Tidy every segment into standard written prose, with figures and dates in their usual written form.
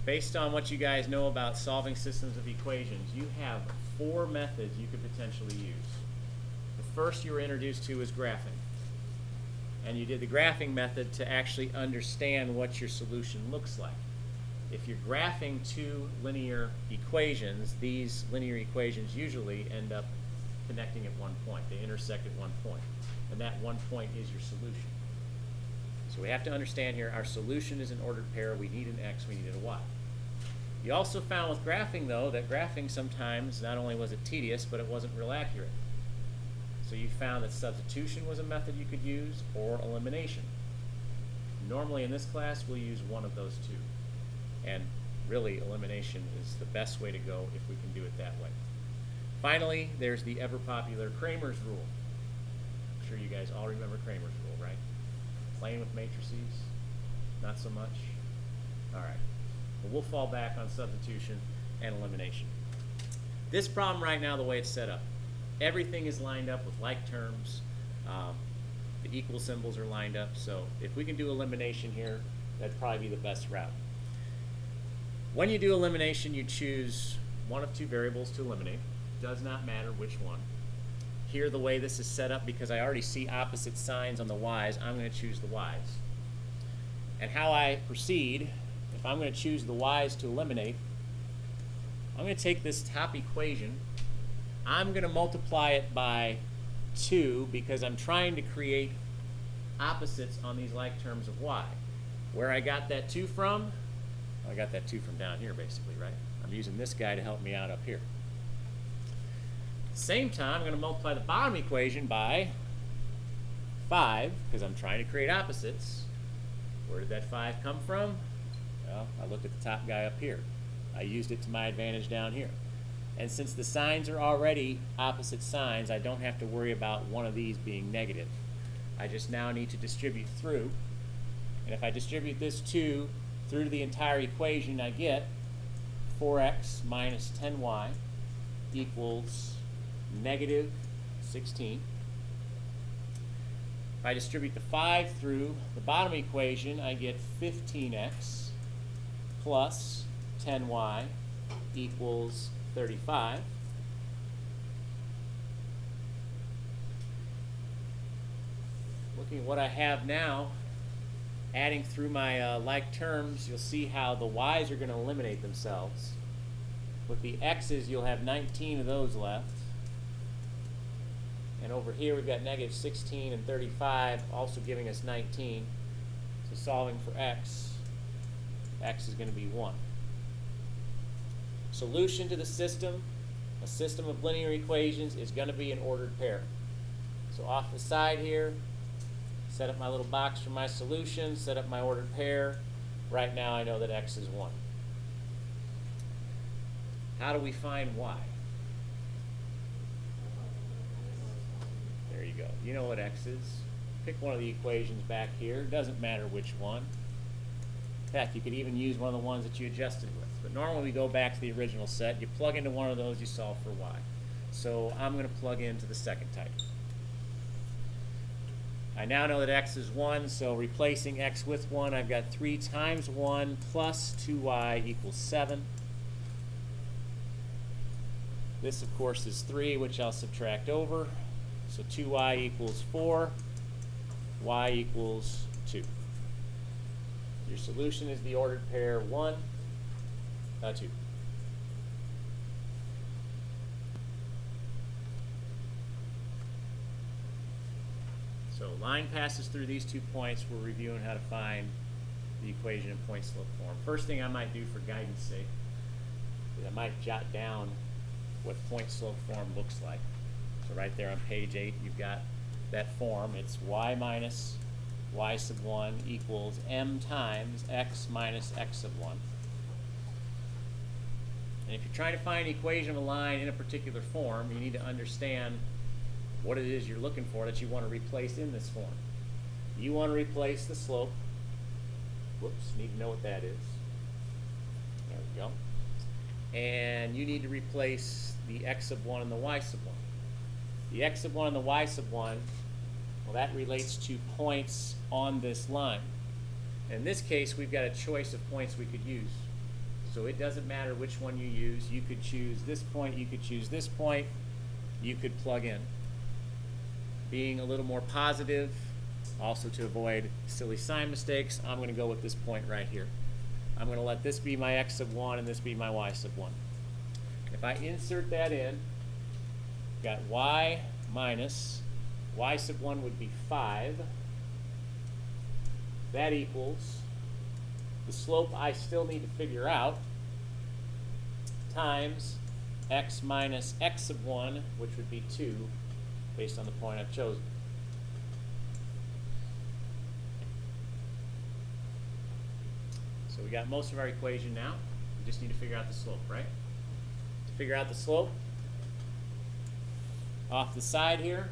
Based on what you guys know about solving systems of equations, you have 4 methods you could potentially use. The first you were introduced to is graphing. And you did the graphing method to actually understand what your solution looks like. If you're graphing 2 linear equations, these linear equations usually end up connecting at one point. They intersect at one point. And that one point is your solution. So we have to understand here our solution is an ordered pair. We need an x, we need a y. You also found with graphing, though, that graphing sometimes not only was it tedious, but it wasn't real accurate. So you found that substitution was a method you could use, or elimination. Normally in this class we'll use one of those two. And really elimination is the best way to go if we can do it that way. Finally, there's the ever popular Cramer's rule. I'm sure you guys all remember Cramer's rule, right? Playing with matrices? Not so much? Alright. Well, we'll fall back on substitution and elimination. This problem right now, the way it's set up, everything is lined up with like terms. The equal symbols are lined up. So if we can do elimination here, that'd probably be the best route. When you do elimination, you choose one of 2 variables to eliminate. Does not matter which one. Here, the way this is set up, because I already see opposite signs on the y's, I'm going to choose the y's. And how I proceed, if I'm going to choose the y's to eliminate, I'm going to take this top equation, I'm going to multiply it by 2 because I'm trying to create opposites on these like terms of y. Where I got that 2 from? I got that 2 from down here, basically, right? I'm using this guy to help me out up here. At the same time, I'm going to multiply the bottom equation by 5 because I'm trying to create opposites. Where did that 5 come from? Well, I looked at the top guy up here. I used it to my advantage down here. And since the signs are already opposite signs, I don't have to worry about one of these being negative. I just now need to distribute through. And if I distribute this 2 through to the entire equation, I get 4x minus 10y equals negative 16. If I distribute the 5 through the bottom equation, I get 15x plus 10y equals 35. Looking at what I have now, adding through my like terms, you'll see how the y's are going to eliminate themselves. With the x's, you'll have 19 of those left. And over here, we've got negative 16 and 35, also giving us 19. So solving for x is going to be 1. Solution to the system, a system of linear equations, is going to be an ordered pair. So off the side here, set up my little box for my solution, set up my ordered pair. Right now I know that x is 1. How do we find y? There you go. You know what x is. Pick one of the equations back here. Doesn't matter which one. In fact, you could even use one of the ones that you adjusted with. But normally we go back to the original set. You plug into one of those, you solve for y. So I'm going to plug into the second type. I now know that x is 1, so replacing x with 1, I've got 3 times 1 plus 2y equals 7. This, of course, is 3, which I'll subtract over. So 2y equals 4, y equals 2. Your solution is the ordered pair 1, 2. So line passes through these 2 points. We're reviewing how to find the equation in point-slope form. First thing I might do for guidance sake is I might jot down what point-slope form looks like. So right there on page 8, you've got that form. It's y minus y sub 1 equals m times x minus x sub 1. And if you're trying to find an equation of a line in a particular form, you need to understand what it is you're looking for that you want to replace in this form. You want to replace the slope. Whoops, need to know what that is. There we go. And you need to replace the x sub 1 and the y sub 1. The x sub 1 and the y sub 1, well, that relates to points on this line. In this case, we've got a choice of points we could use. So it doesn't matter which one you use. You could choose this point, you could choose this point, you could plug in. Being a little more positive, also to avoid silly sign mistakes, I'm going to go with this point right here. I'm going to let this be my x sub 1 and this be my y sub 1. If I insert that in, got y minus y sub 1 would be 5. That equals the slope I still need to figure out times x minus x sub 1, which would be 2, based on the point I've chosen. So we got most of our equation now. We just need to figure out the slope, right? To figure out the slope, off the side here,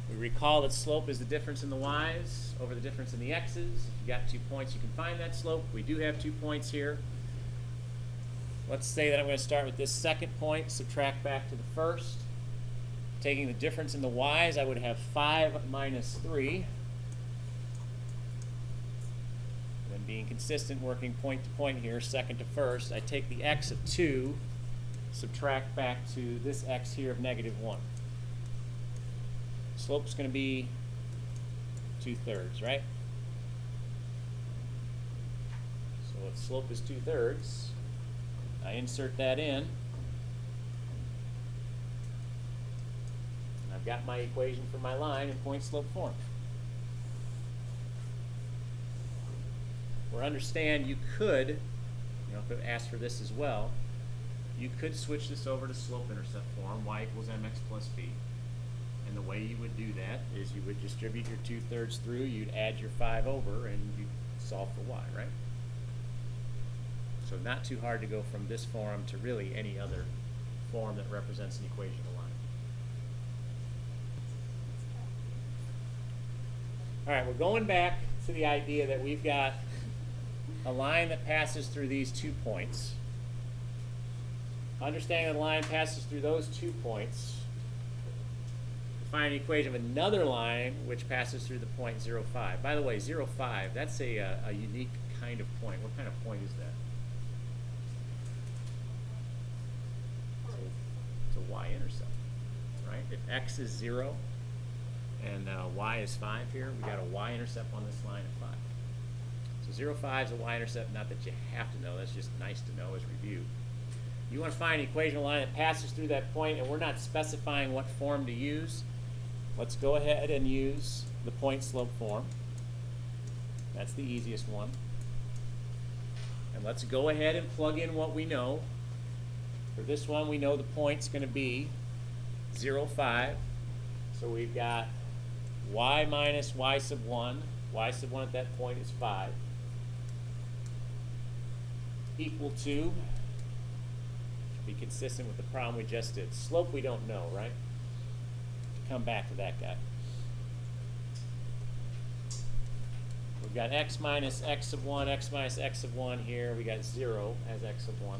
we recall that slope is the difference in the y's over the difference in the x's. If you got 2 points, you can find that slope. We do have 2 points here. Let's say that I'm going to start with this second point, subtract back to the first. Taking the difference in the y's, I would have 5 minus 3. Then being consistent, working point to point here, second to first, I take the x of 2, subtract back to this x here of negative 1. Slope's going to be 2/3, right? So if slope is 2/3, I insert that in, and I've got my equation for my line in point slope form. Or understand you could, if it asks for this as well, you could switch this over to slope intercept form, y equals mx plus b. And the way you would do that is you would distribute your 2/3 through, you'd add your 5 over, and you'd solve for y, right? So not too hard to go from this form to really any other form that represents an equation of line. All right, we're going back to the idea that we've got a line that passes through these 2 points. Understanding the line passes through those 2 points, find an equation of another line which passes through the point 0, 5. By the way, 0, 5, that's a unique kind of point. What kind of point is that? It's a y-intercept, right? If x is 0 and y is 5 here, we got a y-intercept on this line of 5. So 0, 5 is a y-intercept, not that you have to know, that's just nice to know as review. You want to find an equation of line that passes through that point, and we're not specifying what form to use. Let's go ahead and use the point slope form. That's the easiest one. And let's go ahead and plug in what we know. For this one, we know the point's going to be 0, 5. So we've got y minus y sub 1. Y sub 1 at that point is 5. Equal to, be consistent with the problem we just did. Slope we don't know, right? Come back to that guy. We've got x minus x sub 1, x minus x sub 1 here. We got 0 as x sub 1.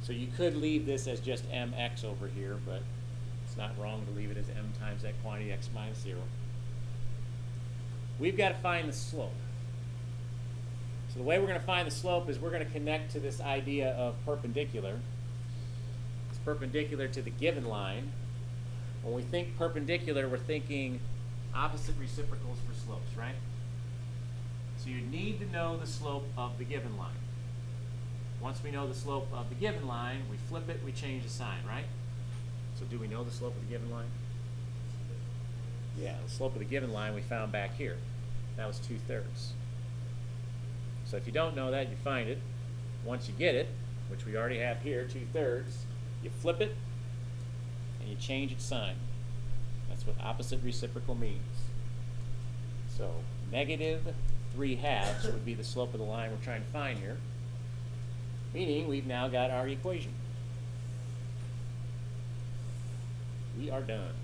So you could leave this as just mx over here, but it's not wrong to leave it as m times that quantity x minus 0. We've got to find the slope. So the way we're going to find the slope is we're going to connect to this idea of perpendicular. It's perpendicular to the given line. When we think perpendicular, we're thinking opposite reciprocals for slopes, right? So you need to know the slope of the given line. Once we know the slope of the given line, we flip it, we change the sign, right? So do we know the slope of the given line? Yeah, the slope of the given line we found back here. That was 2/3. So if you don't know that, you find it. Once you get it, which we already have here, 2/3, you flip it and you change its sign. That's what opposite reciprocal means. So negative 3/2 would be the slope of the line we're trying to find here, meaning we've now got our equation. We are done.